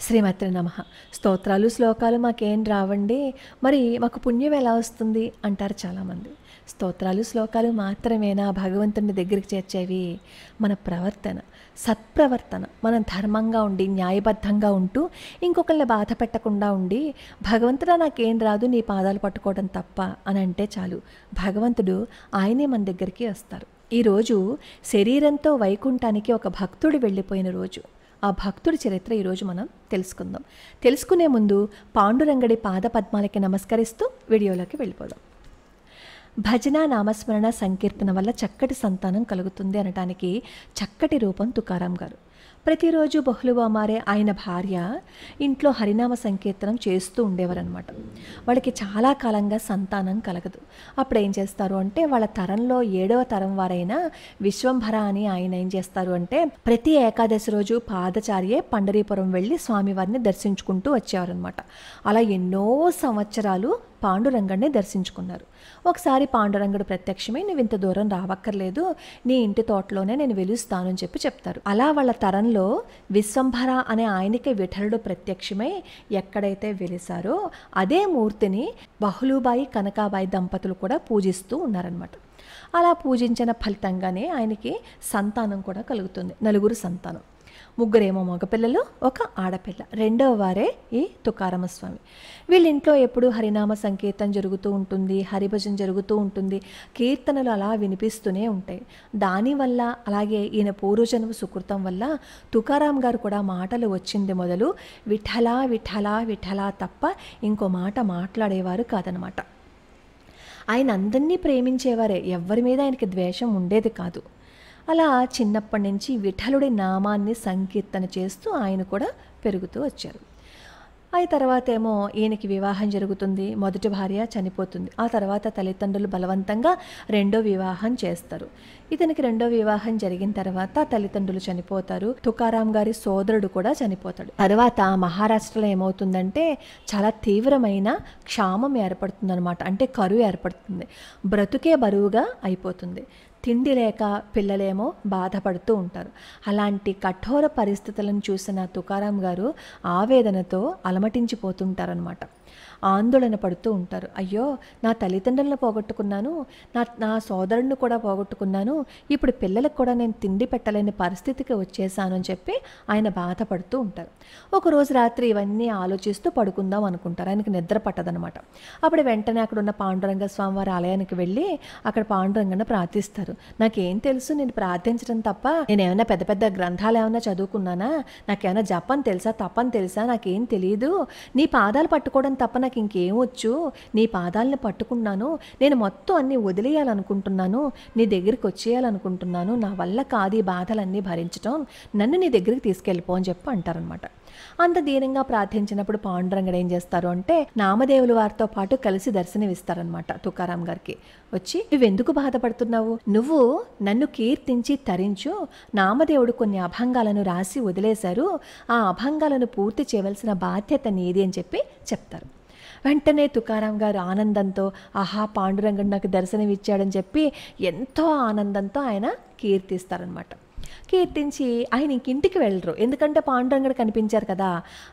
శ్రీమాత్రే నమః. స్తోత్రాలు, శ్లోకాలు మాకేం రావండి, మరి మాకు పుణ్యం ఎలా వస్తుంది అంటారు చాలామంది. స్తోత్రాలు, శ్లోకాలు మాత్రమేనా భగవంతుని దగ్గరికి చేర్చేవి? మన ప్రవర్తన, సత్ప్రవర్తన, మనం ధర్మంగా ఉండి న్యాయబద్ధంగా ఉంటూ ఇంకొకరిని బాధ పెట్టకుండా ఉండి, భగవంతుడా నాకేం రాదు నీ పాదాలు పట్టుకోవడం తప్ప అని అంటే చాలు, భగవంతుడు ఆయనే మన దగ్గరికి వస్తారు. ఈరోజు శరీరంతో వైకుంఠానికి ఒక భక్తుడు వెళ్ళిపోయిన రోజు. ఆ భక్తుడి చరిత్ర ఈరోజు మనం తెలుసుకుందాం. తెలుసుకునే ముందు పాండురంగడి పాద పద్మాలకి నమస్కరిస్తూ వీడియోలోకి వెళ్ళిపోదాం. భజన, నామస్మరణ, సంకీర్తన వల్ల చక్కటి సంతానం కలుగుతుంది అనటానికి చక్కటి రూపం తుకారాం గారు. ప్రతిరోజు బహుళుగా మారే ఆయన భార్య ఇంట్లో హరినామ సంకీర్తనం చేస్తూ ఉండేవారనమాట. వాళ్ళకి చాలా కాలంగా సంతానం కలగదు. అప్పుడు ఏం చేస్తారు అంటే, వాళ్ళ తరంలో 7వ తరం వారైన విశ్వంభర అని ఆయన ఏం చేస్తారు అంటే, ప్రతి ఏకాదశి రోజు పాదచారియే పండరీపురం వెళ్ళి స్వామివారిని దర్శించుకుంటూ వచ్చేవారనమాట. అలా ఎన్నో సంవత్సరాలు పాండురంగడిని దర్శించుకున్నారు. ఒకసారి పాండురంగడు ప్రత్యక్షమై, నువ్వు ఇంత దూరం రావక్కర్లేదు, నీ ఇంటి తోటలోనే నేను వెలుస్తాను అని చెప్తారు. అలా వాళ్ళ తరంలో విశ్వంభర అనే ఆయనకి విఠలుడు ప్రత్యక్షమై ఎక్కడైతే వెలిసారో అదే మూర్తిని బహుళూబాయి, కనకాబాయి దంపతులు కూడా పూజిస్తూ ఉన్నారనమాట. అలా పూజించిన ఫలితంగానే ఆయనకి సంతానం కూడా కలుగుతుంది. 4 సంతానం. 3 మగపిల్లలు, 1 ఆడపిల్ల. 2వ వారే ఈ తుకారామస్వామి. వీళ్ళ ఇంట్లో ఎప్పుడూ హరినామ సంకీర్తన జరుగుతూ ఉంటుంది, హరిభజన జరుగుతూ ఉంటుంది, కీర్తనలు అలా వినిపిస్తూనే ఉంటాయి. దానివల్ల అలాగే ఈయన పూర్వజన్మ సుకృతం వల్ల తుకారాం గారు కూడా మాటలు వచ్చింది మొదలు విఠలా విఠలా విఠలా తప్ప ఇంకో మాట మాట్లాడేవారు కాదనమాట. ఆయన అందరినీ ప్రేమించేవారే, ఎవరి మీద ఆయనకి ద్వేషం ఉండేది కాదు. అలా చిన్నప్పటి నుంచి విఠలుడి నామాన్ని సంకీర్తన చేస్తూ ఆయన కూడా పెరుగుతూ వచ్చారు. ఆ తర్వాత ఏమో ఈయనకి వివాహం జరుగుతుంది. మొదటి భార్య చనిపోతుంది. ఆ తర్వాత తల్లిదండ్రులు బలవంతంగా 2వ వివాహం చేస్తారు. ఇతనికి 2వ వివాహం జరిగిన తర్వాత తల్లిదండ్రులు చనిపోతారు. తుకారాం గారి సోదరుడు కూడా చనిపోతాడు. తర్వాత మహారాష్ట్రలో ఏమవుతుందంటే, చాలా తీవ్రమైన క్షామం ఏర్పడుతుందన్నమాట. అంటే కరువు ఏర్పడుతుంది. బ్రతుకే బరువుగా అయిపోతుంది. తిండి లేక పిల్లలేమో బాధపడుతూ ఉంటారు. అలాంటి కఠోర పరిస్థితులను చూసిన తుకారాం గారు ఆవేదనతో అలమటించిపోతుంటారనమాట. ఆందోళన పడుతూ ఉంటారు. అయ్యో, నా తల్లిదండ్రులను పోగొట్టుకున్నాను, నా సోదరుడిని కూడా పోగొట్టుకున్నాను, ఇప్పుడు పిల్లలకు కూడా నేను తిండి పెట్టలేని పరిస్థితికి వచ్చేసాను అని చెప్పి ఆయన బాధపడుతూ ఉంటారు. ఒకరోజు రాత్రి ఇవన్నీ ఆలోచిస్తూ పడుకుందాం అనుకుంటారు. ఆయనకి నిద్ర పట్టదనమాట. అప్పుడు వెంటనే అక్కడ ఉన్న పాండురంగ స్వామివారి ఆలయానికి వెళ్ళి అక్కడ పాండురంగను ప్రార్థిస్తారు. నాకేం తెలుసు, నేను ప్రార్థించడం తప్ప, నేను ఏమైనా పెద్ద పెద్ద గ్రంథాలు ఏమైనా చదువుకున్నానా, నాకేమైనా జపం తెలుసా, తపం తెలుసా, నాకేం తెలియదు, నీ పాదాలు పట్టుకోవడం తప్ప నాకు ఇంకేమొచ్చు, నీ పాదాలను పట్టుకున్నాను, నేను మొత్తం అన్నీ వదిలేయాలనుకుంటున్నాను, నీ దగ్గరికి వచ్చేయాలనుకుంటున్నాను, నా వల్ల కాదు ఈ బాధలన్నీ భరించడం, నన్ను నీ దగ్గరికి తీసుకెళ్ళిపో అని చెప్పి అంటారనమాట. అంత దీనంగా ప్రార్థించినప్పుడు పాండురంగడు ఏం చేస్తారు అంటే, నామదేవుల వారితో పాటు కలిసి దర్శనమిస్తారనమాట తుకారాం గారికి. వచ్చి, నువ్వెందుకు బాధపడుతున్నావు, నువ్వు నన్ను కీర్తించి తరించు, నామదేవుడు కొన్ని అభంగాలను రాసి వదిలేశారు, ఆ అభంగాలను పూర్తి చేయవలసిన బాధ్యత నీది అని చెప్పి చెప్తారు. వెంటనే తుకారాం గారు ఆనందంతో, ఆహా, పాండురంగడు నాకు దర్శనం ఇచ్చాడని చెప్పి ఎంతో ఆనందంతో ఆయన కీర్తిస్తారనమాట. కీర్తించి ఆయన ఇంటికి వెళ్ళరు, ఎందుకంటే పాండురంగడు కనిపించారు కదా.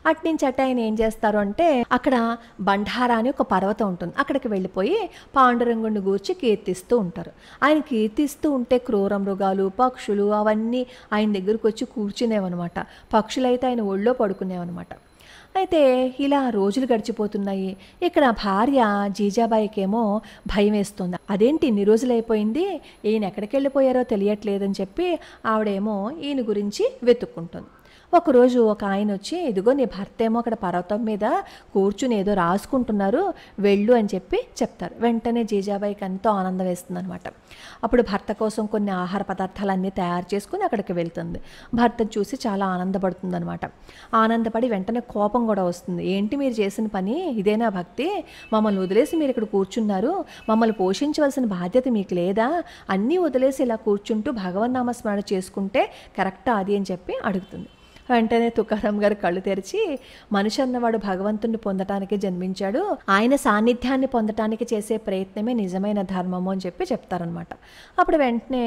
అట్నుంచి అట్ట ఆయన ఏం చేస్తారు అంటే, అక్కడ బండారా అని ఒక పర్వతం ఉంటుంది, అక్కడికి వెళ్ళిపోయి పాండురంగుడిని గూర్చి కీర్తిస్తూ ఉంటారు. ఆయన కీర్తిస్తూ ఉంటే క్రూర మృగాలు, పక్షులు అవన్నీ ఆయన దగ్గరకు వచ్చి కూర్చునేవన్నమాట. పక్షులైతే ఆయన ఒళ్ళో పడుకునేవన్నమాట. అయితే ఇలా రోజులు గడిచిపోతున్నాయి. ఇక్కడ భార్య జీజాబాయికేమో భయం వేస్తుంది. అదేంటి ఇన్ని రోజులు అయిపోయింది, ఈయన ఎక్కడికి వెళ్ళిపోయారో తెలియట్లేదని చెప్పి ఆవిడేమో ఈయన గురించి వెతుక్కుంటుంది. ఒకరోజు ఒక ఆయన వచ్చి, ఇదిగో నీ భర్త ఏమో అక్కడ పర్వతం మీద కూర్చుని ఏదో రాసుకుంటున్నారు, వెళ్ళు అని చెప్పి చెప్తారు. వెంటనే జీజాబాయికి ఎంతో ఆనందం వేస్తుంది అనమాట. అప్పుడు భర్త కోసం కొన్ని ఆహార పదార్థాలన్నీ తయారు చేసుకుని అక్కడికి వెళ్తుంది. భర్తను చూసి చాలా ఆనందపడుతుంది అనమాట. ఆనందపడి వెంటనే కోపం కూడా వస్తుంది. ఏంటి మీరు చేసిన పని, ఇదేనా భక్తి, మమ్మల్ని వదిలేసి మీరు ఇక్కడ కూర్చున్నారు, మమ్మల్ని పోషించవలసిన బాధ్యత మీకు లేదా, అన్నీ వదిలేసి ఇలా కూర్చుంటూ భగవన్నామస్మరణ చేసుకుంటే కరెక్టా అది అని చెప్పి అడుగుతుంది. వెంటనే తుకారాం గారు కళ్ళు తెరిచి, మనిషి అన్నవాడు భగవంతుని పొందటానికి జన్మించాడు, ఆయన సాన్నిధ్యాన్ని పొందటానికి చేసే ప్రయత్నమే నిజమైన ధర్మము అని చెప్పి చెప్తారనమాట. అప్పుడు వెంటనే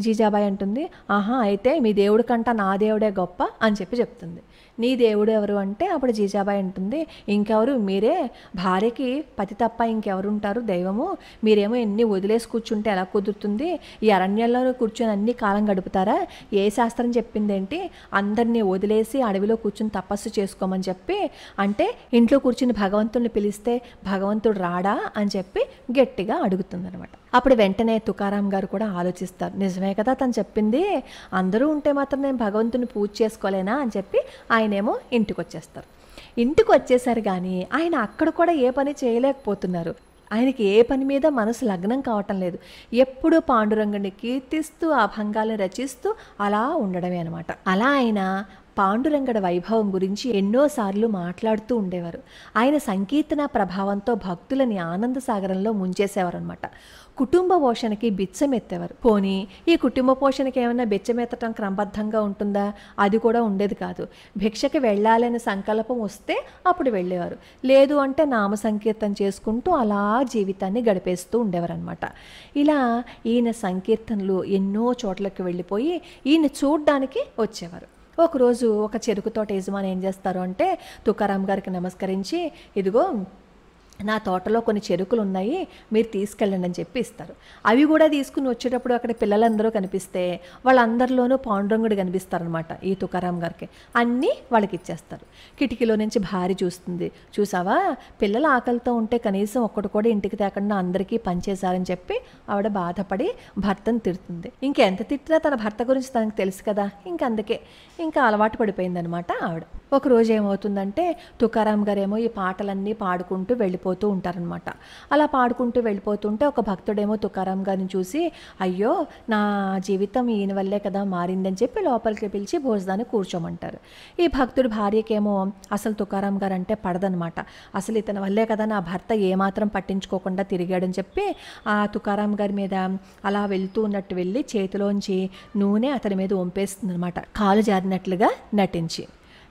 జీజాబాయి అంటుంది, ఆహా, అయితే మీ దేవుడి కంట నా దేవుడే గొప్ప అని చెప్పి చెప్తుంది. నీ దేవుడు ఎవరు అంటే అప్పుడు జీజాబాయి అంటుంది, ఇంకెవరు మీరే, భార్యకి పతి తప్ప ఇంకెవరు ఉంటారు దైవము, మీరేమో ఎన్ని వదిలేసి కూర్చుంటే ఎలా కుదురుతుంది, ఈ అరణ్యంలో కూర్చొని అన్ని కాలం గడుపుతారా, ఏ శాస్త్రం చెప్పిందేంటి, అందరినీ వదిలేసి అడవిలో కూర్చుని తపస్సు చేసుకోమని చెప్పి, అంటే ఇంట్లో కూర్చుని భగవంతుడిని పిలిస్తే భగవంతుడు రాడా అని చెప్పి గట్టిగా అడుగుతుందనమాట. అప్పుడు వెంటనే తుకారాం గారు కూడా ఆలోచిస్తారు, నిజమే కదా తను చెప్పింది, అందరూ ఉంటే మాత్రం నేను భగవంతుని పూజ చేసుకోలేనా అని చెప్పి ఆయనేమో ఇంటికి వచ్చేస్తారు. ఇంటికి వచ్చేసారు కానీ ఆయన అక్కడ కూడా ఏ పని చేయలేకపోతున్నారు. ఆయనకి ఏ పని మీద మనసు లగ్నం కావటం లేదు. ఎప్పుడూ పాండురంగుని కీర్తిస్తూ అభంగాలను రచిస్తూ అలా ఉండడమే అనమాట. అలా ఆయన పాండురంగడ వైభవం గురించి ఎన్నోసార్లు మాట్లాడుతూ ఉండేవారు. ఆయన సంకీర్తన ప్రభావంతో భక్తులని ఆనంద సాగరంలో ముంచేసేవారు అనమాట. కుటుంబ పోషణకి బిచ్చమెత్తేవారు. పోనీ ఈ కుటుంబ పోషణకి ఏమైనా బిచ్చమెత్తటం క్రమబద్ధంగా ఉంటుందా, అది కూడా ఉండేది కాదు. భిక్షకి వెళ్ళాలనే సంకల్పం వస్తే అప్పుడు వెళ్ళేవారు, లేదు అంటే నామ సంకీర్తన చేసుకుంటూ అలా జీవితాన్ని గడిపేస్తూ ఉండేవారు అనమాట. ఇలా ఈయన సంకీర్తనలు ఎన్నో చోట్లకి వెళ్ళిపోయి ఈయన చూడ్డానికి వచ్చేవారు. ఒకరోజు ఒక చెరుకు తోట యజమాని ఏం చేస్తారు అంటే తుకారాం గారికి నమస్కరించి, ఇదిగో నా తోటలో కొన్ని చెరుకులు ఉన్నాయి, మీరు తీసుకెళ్ళండి అని చెప్పి ఇస్తారు. అవి కూడా తీసుకుని వచ్చేటప్పుడు అక్కడ పిల్లలందరూ కనిపిస్తే వాళ్ళందరిలోనూ పాండురంగుడు కనిపిస్తారనమాట ఈ తుకారాం గారికి. అన్నీ వాళ్ళకి ఇచ్చేస్తారు. కిటికీలో నుంచి భార్య చూస్తుంది, చూసావా పిల్లల ఆకలితో ఉంటే కనీసం ఒక్కటి కూడా ఇంటికి తేకుండా అందరికీ పనిచేశారని చెప్పి ఆవిడ బాధపడి భర్తను తిడుతుంది. ఇంకెంత తిట్టినా తన భర్త గురించి తనకు తెలుసు కదా, అందుకే ఇంకా అలవాటు పడిపోయిందనమాట ఆవిడ. ఒకరోజు ఏమవుతుందంటే తుకారాం గారేమో ఈ పాటలన్నీ పాడుకుంటూ వెళ్ళిపోతూ ఉంటారనమాట. అలా పాడుకుంటూ వెళ్ళిపోతుంటే ఒక భక్తుడేమో తుకారాం గారిని చూసి, అయ్యో నా జీవితం ఈయన వల్లే కదా మారిందని చెప్పి లోపలికి పిలిచి భోజనాన్ని కూర్చోమంటారు. ఈ భక్తుడి భార్యకేమో అసలు తుకారాం గారు అంటే పడదనమాట. అసలు ఇతని వల్లే కదా నా భర్త ఏమాత్రం పట్టించుకోకుండా తిరిగాడని చెప్పి ఆ తుకారాం గారి మీద అలా వెళ్తూ ఉన్నట్టు వెళ్ళి చేతిలోంచి నూనె అతని మీద వంపేస్తుంది అనమాట, కాలు జారినట్లుగా నటించి.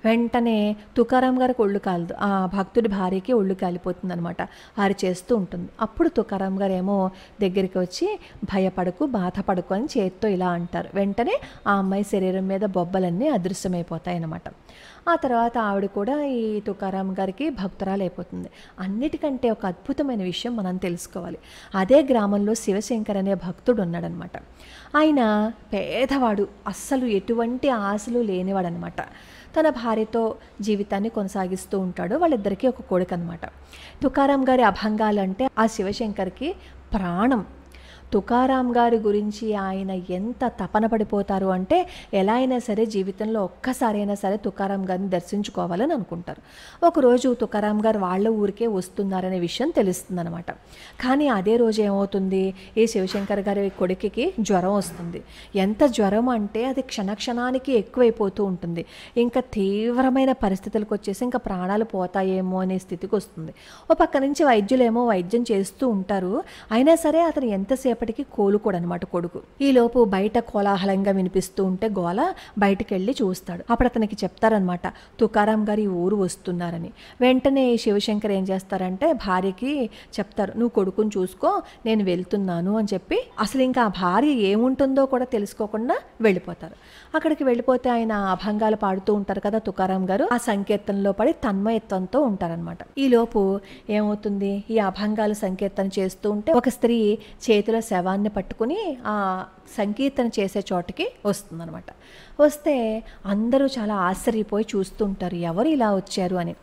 వెంటనే తుకారాం గారికి ఒళ్ళు కాలదు, ఆ భక్తుడి భార్యకి ఒళ్ళు కాలిపోతుంది అనమాట. వారు చేస్తూ ఉంటుంది. అప్పుడు తుకారాం గారు ఏమో దగ్గరికి వచ్చి, భయపడకు బాధపడకు అని చేతితో ఇలా అంటారు. వెంటనే ఆ అమ్మాయి శరీరం మీద బొబ్బలన్నీ అదృశ్యమైపోతాయి అన్నమాట. ఆ తర్వాత ఆవిడ కూడా ఈ తుకారాం గారికి భక్తురాలు అయిపోతుంది. అన్నిటికంటే ఒక అద్భుతమైన విషయం మనం తెలుసుకోవాలి. అదే గ్రామంలో శివశంకర్ అనే భక్తుడు ఉన్నాడనమాట. ఆయన పేదవాడు, అస్సలు ఎటువంటి ఆశలు లేనివాడనమాట. తన భార్యతో జీవితాన్ని కొనసాగిస్తూ ఉంటాడు. వాళ్ళిద్దరికీ ఒక కొడుకు అనమాట. తుకారాం గారి అభంగాలు అంటే ఆ శివశంకర్కి ప్రాణం. తుకారాం గారి గురించి ఆయన ఎంత తపన పడిపోతారు అంటే ఎలా అయినా సరే జీవితంలో ఒక్కసారైనా సరే తుకారాం గారిని దర్శించుకోవాలని అనుకుంటారు. ఒకరోజు తుకారాం గారు వాళ్ళ ఊరికే వస్తున్నారనే విషయం తెలుస్తుందన్నమాట. కానీ అదే రోజు ఏమవుతుంది, ఈ శివశంకర్ గారి కొడుకుకి జ్వరం వస్తుంది. ఎంత జ్వరం అంటే అది క్షణక్షణానికి ఎక్కువైపోతూ ఉంటుంది. ఇంకా తీవ్రమైన పరిస్థితులకు వచ్చేసి ఇంకా ప్రాణాలు పోతాయేమో అనే స్థితికి వస్తుంది. ఓ పక్క నుంచి వైద్యులేమో వైద్యం చేస్తూ ఉంటారు. అయినా సరే అతను ఎంతసేపటికి కోలుకోడు అనమాట కొడుకు. ఈలోపు బయట కోలాహలంగా వినిపిస్తూ ఉంటే గోల, బయటకు వెళ్ళి చూస్తాడు. అప్పుడు అతనికి చెప్తారనమాట తుకారాం గారి ఊరు వస్తున్నారని. వెంటనే శివశంకర్ ఏం చేస్తారంటే భార్యకి చెప్తారు, నువ్వు కొడుకుని చూసుకో నేను వెళ్తున్నాను అని చెప్పి అసలు ఇంకా ఆ భార్య ఏముంటుందో కూడా తెలుసుకోకుండా వెళ్ళిపోతారు. అక్కడికి వెళ్ళిపోతే ఆయన అభంగాలు పాడుతూ ఉంటారు కదా తుకారాం గారు, ఆ సంకీర్తనలో పడి తన్మయత్వంతో ఉంటారనమాట. ఈలోపు ఏమవుతుంది, ఈ అభంగాలు సంకీర్తన చేస్తూ ఉంటే ఒక స్త్రీ చేతిలో శవాన్ని పట్టుకుని ఆ సంకీర్తన చేసే చోటకి వస్తుందన్నమాట. వస్తే అందరూ చాలా ఆశ్చర్యపోయి చూస్తూ ఉంటారు, ఎవరు ఇలా వచ్చారు అని.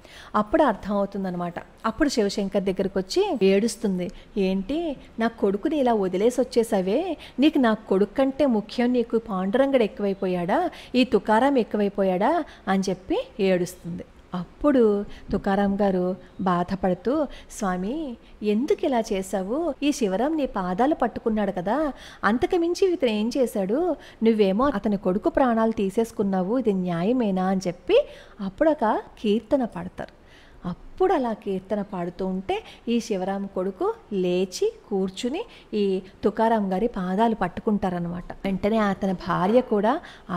అప్పుడు అర్థమవుతుందనమాట. అప్పుడు శివశంకర్ దగ్గరికి వచ్చి ఏడుస్తుంది, ఏంటి నా కొడుకుని ఇలా వదిలేసి వచ్చేసావే, నీకు నా కొడుకు కంటే ముఖ్యం నీకు పాండురంగడు ఎక్కువైపోయాడా, ఈ తుకారాం ఎక్కువైపోయాడా అని చెప్పి ఏడుస్తుంది. అప్పుడు తుకారాం గారు బాధపడుతూ, స్వామి ఎందుకు ఇలా చేశావు, ఈ శివరాం నీ పాదాలు పట్టుకున్నాడు కదా, అంతకు మించి ఇతను ఏం చేశాడు, నువ్వేమో అతని కొడుకు ప్రాణాలు తీసేసుకున్నావు, ఇది న్యాయమేనా అని చెప్పి అప్పుడు ఒక కీర్తన పాడతారు. ఎప్పుడు అలా కీర్తన పాడుతూ ఉంటే ఈ శివరాం కొడుకు లేచి కూర్చుని ఈ తుకారాం గారి పాదాలు పట్టుకుంటారనమాట. వెంటనే అతని భార్య కూడా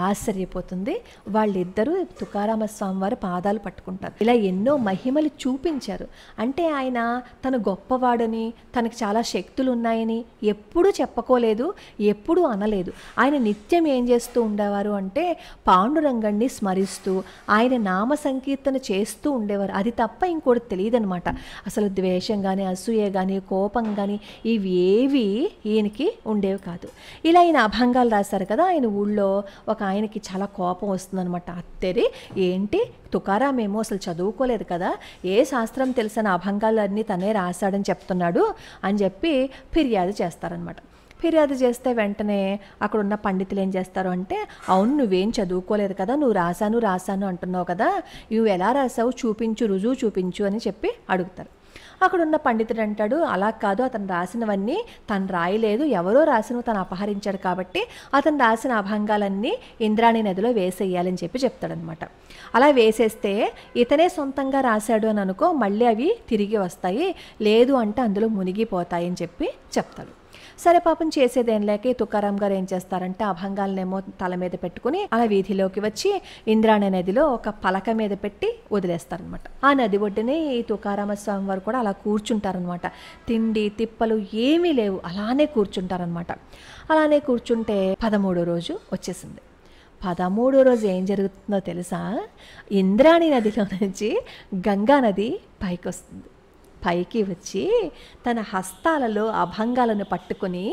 ఆశ్చర్యపోతుంది. వాళ్ళిద్దరూ తుకారామ స్వామి వారి పాదాలు పట్టుకుంటారు. ఇలా ఎన్నో మహిమలు చూపించారు. అంటే ఆయన తను గొప్పవాడని, తనకి చాలా శక్తులు ఉన్నాయని ఎప్పుడూ చెప్పుకోలేదు, ఎప్పుడూ అనలేదు. ఆయన నిత్యం ఏం చేస్తూ ఉండేవారు అంటే పాండురంగణ్ణి స్మరిస్తూ ఆయన నామ సంకీర్తన చేస్తూ ఉండేవారు. అది తప్ప ఇంకోటి తెలియదనమాట. అసలు ద్వేషం కానీ, అసూయ కానీ, కోపం కానీ ఇవి ఏవి ఈయనకి ఉండేవి కాదు. ఇలా ఆయన అభంగాలు రాశారు కదా. ఆయన ఊళ్ళో ఒక ఆయనకి చాలా కోపం వస్తుందనమాట. అత్తెరి ఏంటి తుకారామేమో అసలు చదువుకోలేదు కదా, ఏ శాస్త్రం తెలిసిన అభంగాలన్నీ తనే రాశాడని చెప్తున్నాడు అని చెప్పి ఫిర్యాదు చేస్తారనమాట. ఫిర్యాదు చేస్తే వెంటనే అక్కడున్న పండితులు ఏం చేస్తారు అంటే, అవును నువ్వేం చదువుకోలేదు కదా, నువ్వు రాశాను అంటున్నావు కదా, నువ్వు ఎలా రాసావు చూపించు, రుజువు చూపించు అని చెప్పి అడుగుతారు. అక్కడున్న పండితుడు అంటాడు, అలా కాదు, అతను రాసినవన్నీ తను రాయలేదు, ఎవరో రాసినవి తను అపహరించాడు కాబట్టి అతను రాసిన అభంగాలన్నీ ఇంద్రాణి నదిలో వేసేయాలని చెప్పి చెప్తాడనమాట. అలా వేసేస్తే ఇతనే సొంతంగా రాశాడు అని అనుకో, మళ్ళీ అవి తిరిగి వస్తాయి, లేదు అంటే అందులో మునిగిపోతాయి అని చెప్పి చెప్తాడు. సరే పాపం చేసేదేం లేక తుకారాం గారు ఏం చేస్తారంటే అభంగాలనేమో తల మీద పెట్టుకుని అలా వీధిలోకి వచ్చి ఇంద్రాణి నదిలో ఒక పలక మీద పెట్టి వదిలేస్తారనమాట. ఆ నది ఒడ్డునే ఈ తుకారామ స్వామి వారు కూడా అలా కూర్చుంటారనమాట. తిండి తిప్పలు ఏమీ లేవు, అలానే కూర్చుంటారనమాట. అలానే కూర్చుంటే 13వ రోజు వచ్చేసింది. 13వ రోజు ఏం జరుగుతుందో తెలుసా? ఇంద్రాణి నదిలో నుంచి గంగా నది పైకి వస్తుంది. పైకి వచ్చి తన హస్తాలలో అభంగాలను పట్టుకుని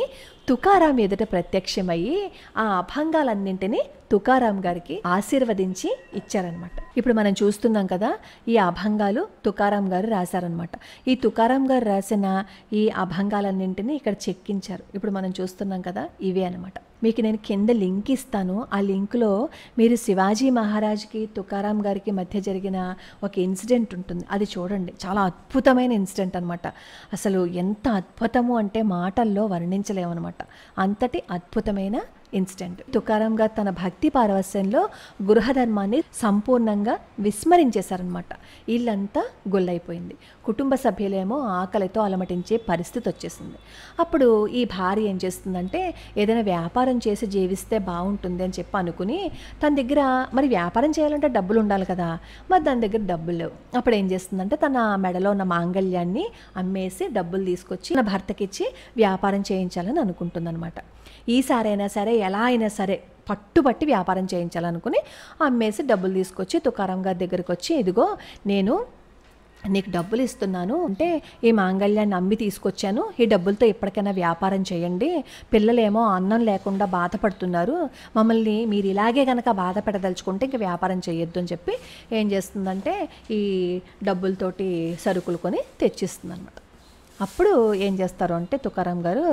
తుకారాం ఎదుట ప్రత్యక్షమయ్యి ఆ అభంగాలన్నింటినీ తుకారాం గారికి ఆశీర్వదించి ఇచ్చారనమాట. ఇప్పుడు మనం చూస్తున్నాం కదా, ఈ అభంగాలు తుకారాం గారు రాశారనమాట. ఈ తుకారాం గారు రాసిన ఈ అభంగాలన్నింటినీ ఇక్కడ చెక్కించారు. ఇప్పుడు మనం చూస్తున్నాం కదా, ఇవే అనమాట. మీకు నేను కింద లింక్ ఇస్తాను. ఆ లింక్లో మీరు శివాజీ మహారాజ్కి తుకారాం గారికి మధ్య జరిగిన ఒక ఇన్సిడెంట్ ఉంటుంది, అది చూడండి. చాలా అద్భుతమైన ఇన్సిడెంట్ అనమాట. అసలు ఎంత అద్భుతము అంటే మాటల్లో వర్ణించలేమన్నమాట. అంతటి అద్భుతమైన ఇన్సిడెంట్. తుకారాం గారు తన భక్తి పారవస్యంలో గృహధర్మాన్ని సంపూర్ణంగా విస్మరించేశారనమాట. ఇల్లంతా గుల్లైపోయింది. కుటుంబ సభ్యులేమో ఆకలితో అలమటించే పరిస్థితి వచ్చేసింది. అప్పుడు ఈ భార్య ఏం చేస్తుందంటే, ఏదైనా వ్యాపారం చేసి జీవిస్తే బాగుంటుంది అని చెప్పి అనుకుని తన దగ్గర మరి వ్యాపారం చేయాలంటే డబ్బులు ఉండాలి కదా, మరి దాని దగ్గర డబ్బులు లేవు. అప్పుడు ఏం చేస్తుందంటే తన మెడలో ఉన్న మాంగళ్యాన్ని అమ్మేసి డబ్బులు తీసుకొచ్చి తన భర్తకిచ్చి వ్యాపారం చేయించాలని అనుకుంటుందన్నమాట. ఈసారైనా సరే ఎలా అయినా సరే పట్టుబట్టి వ్యాపారం చేయించాలనుకుని అమ్మేసి డబ్బులు తీసుకొచ్చి తుకారాం గారి దగ్గరికి వచ్చి, ఇదిగో నేను నీకు డబ్బులు ఇస్తున్నాను అంటే ఈ మాంగళ్యాన్ని అమ్మి తీసుకొచ్చాను, ఈ డబ్బులతో ఎప్పటికైనా వ్యాపారం చేయండి, పిల్లలేమో అన్నం లేకుండా బాధపడుతున్నారు, మమ్మల్ని మీరు ఇలాగే కనుక బాధ పెడదలుచుకుంటే ఇంక వ్యాపారం చేయొద్దు అని చెప్పి ఏం చేస్తుందంటే ఈ డబ్బులతోటి సరుకులు కొని తెచ్చిస్తుంది అనమాట. అప్పుడు ఏం చేస్తారు అంటే తుకారాం గారు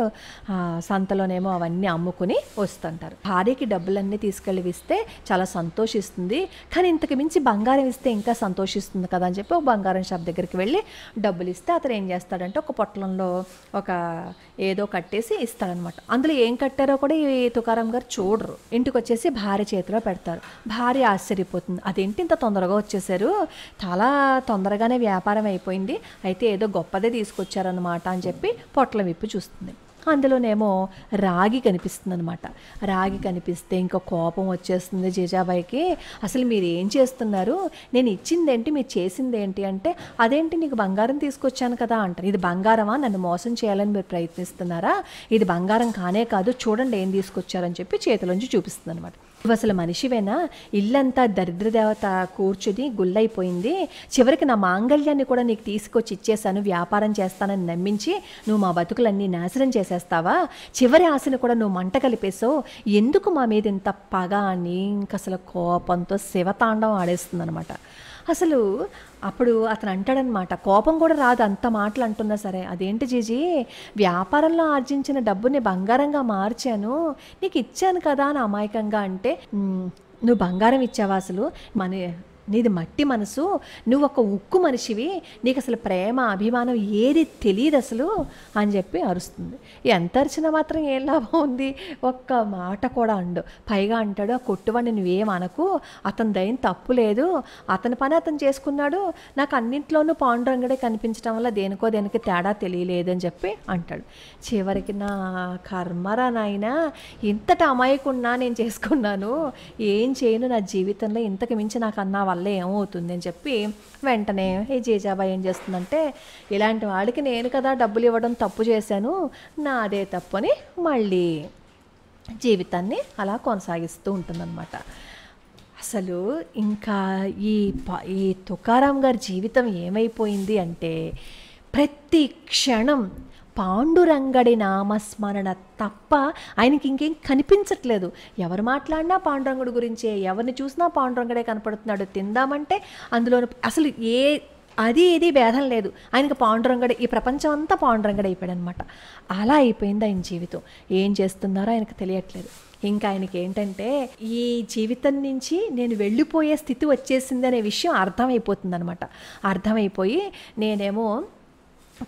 సంతలోనేమో అవన్నీ అమ్ముకుని వస్తుంటారు. భార్యకి డబ్బులన్నీ తీసుకెళ్ళి ఇస్తే చాలా సంతోషిస్తుంది, కానీ ఇంతకు మించి బంగారం ఇస్తే ఇంకా సంతోషిస్తుంది కదా అని చెప్పి ఒక బంగారం షాప్ దగ్గరికి వెళ్ళి డబ్బులు ఇస్తే అతను ఏం చేస్తాడంటే ఒక పొట్లంలో ఒక ఏదో కట్టేసి ఇస్తాడనమాట. అందులో ఏం కట్టారో కూడా ఈ తుకారాం గారు చూడరు. ఇంటికి వచ్చేసి భార్య చేతిలో పెడతారు. భార్య ఆశ్చర్యపోతుంది, అదేంటి ఇంత తొందరగా వచ్చేసారు, చాలా తొందరగానే వ్యాపారం అయిపోయింది, అయితే ఏదో గొప్పదే తీసుకొచ్చారు అనమాట అని చెప్పి పొట్ల విప్పి చూస్తుంది. అందులోనేమో రాగి కనిపిస్తుంది అనమాట. రాగి కనిపిస్తే ఇంకా కోపం వచ్చేస్తుంది జీజాబాయికి. అసలు మీరు ఏం చేస్తున్నారు, నేను ఇచ్చిందేంటి, మీరు చేసిందేంటి అంటే, అదేంటి నీకు బంగారం తీసుకొచ్చాను కదా అంటారు. ఇది బంగారమా, నన్ను మోసం చేయాలని మీరు ప్రయత్నిస్తున్నారా, ఇది బంగారం కానే కాదు, చూడండి ఏం తీసుకొచ్చారని చెప్పి చేతిలోంచి చూపిస్తుంది అనమాట. నువ్వు అసలు మనిషివేనా, ఇల్లంతా దరిద్ర దేవత కూర్చుని గుల్లైపోయింది, చివరికి నా మాంగళ్యాన్ని కూడా నీకు తీసుకొచ్చి ఇచ్చేసాను, వ్యాపారం చేస్తానని నమ్మించి నువ్వు మా బతుకులన్నీ నాశనం చేసేస్తావా, చివరి ఆశను కూడా నువ్వు మంట కలిపేసావు, ఎందుకు మా మీద ఇంత పగ అని ఇంక అసలు కోపంతో శివతాండం ఆడేస్తుంది అనమాట. అసలు అప్పుడు అతను అంటాడనమాట, కోపం కూడా రాదు అంత మాటలు అంటున్నా సరే, అదేంటి జీజీ, వ్యాపారంలో ఆర్జించిన డబ్బుని బంగారంగా మార్చాను, నీకు ఇచ్చాను కదా అని అమాయకంగా అంటే, నువ్వు బంగారం ఇచ్చావా, అసలు నీది మట్టి మనసు, నువ్వు ఒక ఉక్కు మనిషివి, నీకు అసలు ప్రేమ అభిమానం ఏది తెలియదు అసలు అని చెప్పి అరుస్తుంది. ఎంత అరిచినా మాత్రం ఏం లాభం ఉంది, ఒక్క మాట కూడా అండు. పైగా అంటాడు, ఆ కొట్టువాడిని నువ్వేం అనకు, అతని దయం తప్పు లేదు, అతని పని అతను చేసుకున్నాడు, నాకు అన్నింట్లోనూ పాండురంగడే కనిపించడం వల్ల దేనికి తేడా తెలియలేదు అని చెప్పి అంటాడు. చివరికి నా కర్మరా నాయనా, ఇంతటి అమాయకున్నా నేను చేసుకున్నాను, ఏం చేయను, నా జీవితంలో ఇంతకు మించి నాకు అన్నా వల్ల ఏమవుతుంది అని చెప్పి వెంటనే ఈ జీజాబాయి ఏం చేస్తుందంటే, ఇలాంటి వాడికి నేను కదా డబ్బులు ఇవ్వడం తప్పు చేశాను, నాదే తప్పు అని మళ్ళీ జీవితాన్ని అలా కొనసాగిస్తూ ఉంటుందన్నమాట. అసలు ఇంకా ఈ తుకారాం గారి జీవితం ఏమైపోయింది అంటే, ప్రతి క్షణం పాండురంగడి నామస్మరణ తప్ప ఆయనకి ఇంకేం కనిపించట్లేదు. ఎవరు మాట్లాడినా పాండురంగుడి గురించే, ఎవరిని చూసినా పాండురంగడే కనపడుతున్నాడు. తిందామంటే అందులో అసలు ఇది భేదం లేదు, ఆయనకి పాండురంగడే, ఈ ప్రపంచం అంతా పాండురంగడే అయిపోయాడు అనమాట. అలా అయిపోయింది ఆయన జీవితం. ఏం చేస్తున్నారో ఆయనకు తెలియట్లేదు. ఇంకా ఆయనకి ఏంటంటే, ఈ జీవితం నుంచి నేను వెళ్ళిపోయే స్థితి వచ్చేసింది అనే విషయం అర్థమైపోతుంది అనమాట. అర్థమైపోయి నేనేమో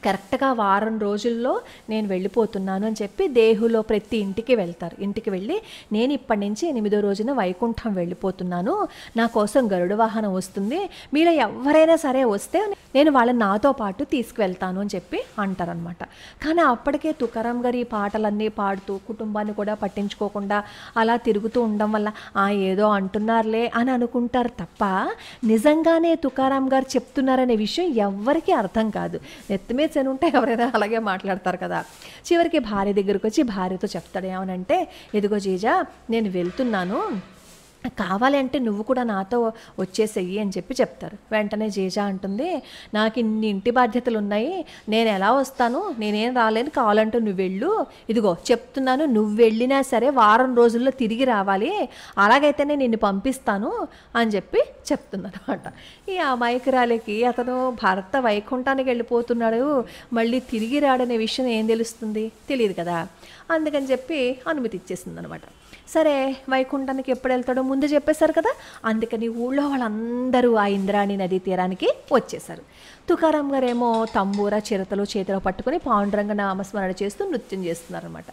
కరెక్ట్గా వారం రోజుల్లో నేను వెళ్ళిపోతున్నాను అని చెప్పి దేహులో ప్రతి ఇంటికి వెళ్తారు. ఇంటికి వెళ్ళి, నేను ఇప్పటి నుంచి 8వ రోజున వైకుంఠం వెళ్ళిపోతున్నాను, నా కోసం గరుడ వాహనం వస్తుంది, మీలో ఎవరైనా సరే వస్తే నేను వాళ్ళని నాతో పాటు తీసుకువెళ్తాను అని చెప్పి అంటారనమాట. కానీ అప్పటికే తుకారాం గారు ఈ పాటలన్నీ పాడుతూ కుటుంబాన్ని కూడా పట్టించుకోకుండా అలా తిరుగుతూ ఉండడం వల్ల ఏదో అంటున్నారులే అని అనుకుంటారు తప్ప, నిజంగానే తుకారాం గారు చెప్తున్నారనే విషయం ఎవ్వరికీ అర్థం కాదు. నెత్తిమే ఉంటే ఎవరైనా అలాగే మాట్లాడతారు కదా. చివరికి భార్య దగ్గరకు వచ్చి భార్యతో చెప్తాడు, ఏమనంటే, ఇదిగో జీజా, నేను వెళ్తున్నాను, కావాలి అంటే నువ్వు కూడా నాతో వచ్చేసేయి అని చెప్పి చెప్తారు. వెంటనే జీజా అంటుంది, నాకు ఇన్ని ఇంటి బాధ్యతలు ఉన్నాయి, నేను ఎలా వస్తాను, నేనేం రాలేను, కావాలంటే నువ్వు వెళ్ళు, ఇదిగో చెప్తున్నాను, నువ్వు వెళ్ళినా సరే వారం రోజుల్లో తిరిగి రావాలి, అలాగైతేనే నిన్ను పంపిస్తాను అని చెప్పి చెప్తున్నాను అనమాట. ఈ అమాయకురాలికి అతను భర్త వైకుంఠానికి వెళ్ళిపోతున్నాడు, మళ్ళీ తిరిగి రాడనే విషయం ఏం తెలుస్తుంది, తెలియదు కదా. అందుకని చెప్పి అనుమతి ఇచ్చేసింది అనమాట. సరే, వైకుంఠానికి ఎప్పుడు వెళ్తాడో ముందు చెప్పేశారు కదా, అందుకని ఊళ్ళో వాళ్ళందరూ ఆ ఇంద్రాణి నదీ తీరానికి వచ్చేశారు. తుకారాం గారేమో తంబూర చిరతలు చేతిలో పట్టుకుని పాండురంగ నామస్మరణ చేస్తూ నృత్యం చేస్తున్నారనమాట.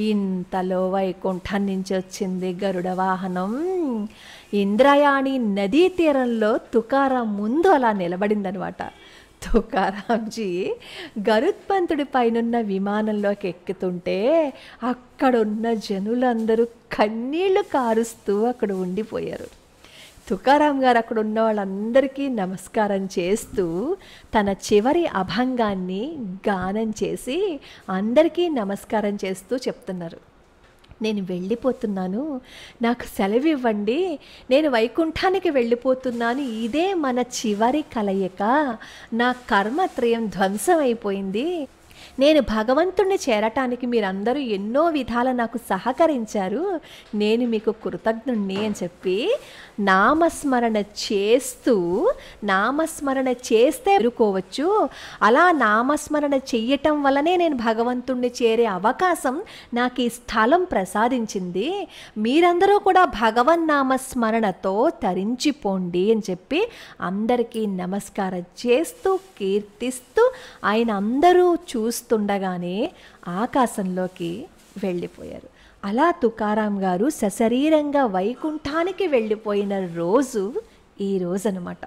ఇంతలో వైకుంఠం నుంచి వచ్చింది గరుడ వాహనం. ఇంద్రాయణి నదీ తీరంలో తుకారాం ముందు అలా నిలబడిందనమాట. తుకారాంజీ గరుత్మంతుడి పైనున్న విమానంలోకి ఎక్కుతుంటే అక్కడున్న జనులందరూ కన్నీళ్లు కారుస్తూ అక్కడ ఉండిపోయారు. తుకారాం గారు అక్కడ ఉన్న వాళ్ళందరికీ నమస్కారం చేస్తూ తన చివరి అభంగాన్ని గానం చేసి అందరికీ నమస్కారం చేస్తూ చెప్తున్నారు, నేను వెళ్ళిపోతున్నాను, నాకు సెలవు ఇవ్వండి, నేను వైకుంఠానికి వెళ్ళిపోతున్నాను, ఇదే మన చివరి కలయిక, నా కర్మత్రయం ధ్వంసం అయిపోయింది, నేను భగవంతుణ్ణి చేరటానికి మీరందరూ ఎన్నో విధాల నాకు సహకరించారు, నేను మీకు కృతజ్ఞుణ్ణి అని చెప్పి నామస్మరణ చేస్తే ఎరుకోవచ్చు, అలా నామస్మరణ చెయ్యటం వల్లనే నేను భగవంతుణ్ణి చేరే అవకాశం నాకు ఈ స్థలం ప్రసాదించింది, మీరందరూ కూడా భగవన్నామస్మరణతో తరించిపోండి అని చెప్పి అందరికీ నమస్కారం చేస్తూ కీర్తిస్తూ ఆయన అందరూ చూస్తుండగానే ఆకాశంలోకి వెళ్ళిపోయారు. అలా తుకారాం గారు సశరీరంగా వైకుంఠానికి వెళ్ళిపోయిన రోజు ఈ రోజు అనమాట.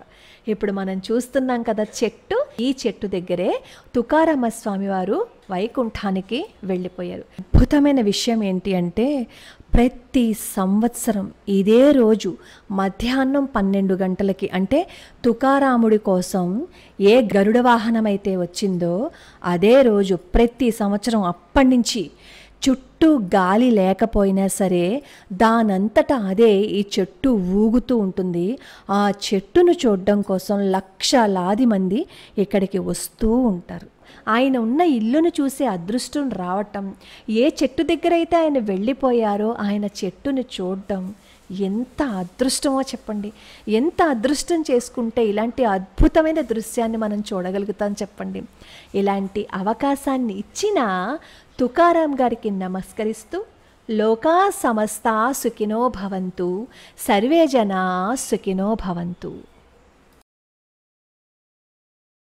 ఇప్పుడు మనం చూస్తున్నాం కదా చెట్టు, ఈ చెట్టు దగ్గరే తుకారామ స్వామి వారు వైకుంఠానికి వెళ్ళిపోయారు. అద్భుతమైన విషయం ఏంటి అంటే, ప్రతి సంవత్సరం ఇదే రోజు మధ్యాహ్నం 12 గంటలకి, అంటే తుకారాముడి కోసం ఏ గరుడ వాహనం అయితే వచ్చిందో అదే రోజు ప్రతి సంవత్సరం అప్పటి నుంచి చుట్టూ గాలి లేకపోయినా సరే దానంతటా అదే ఈ చెట్టు ఊగుతూ ఉంటుంది. ఆ చెట్టును చూడడం కోసం లక్షలాది మంది ఇక్కడికి వస్తూ ఉంటారు. ఆయన ఉన్న ఇల్లును చూసే అదృష్టం రావటం, ఏ చెట్టు దగ్గర అయితే ఆయన వెళ్ళిపోయారో ఆయన చెట్టుని చూడడం ఎంత అదృష్టమో చెప్పండి. ఎంత అదృష్టం చేసుకుంటే ఇలాంటి అద్భుతమైన దృశ్యాన్ని మనం చూడగలుగుతాం చెప్పండి. ఇలాంటి అవకాశాన్ని ఇచ్చిన తుకారాం గారికి నమస్కరిస్తూ, లోకా సమస్తా సుఖినో భవంతు, సర్వే జనా సుఖినో భవంతు.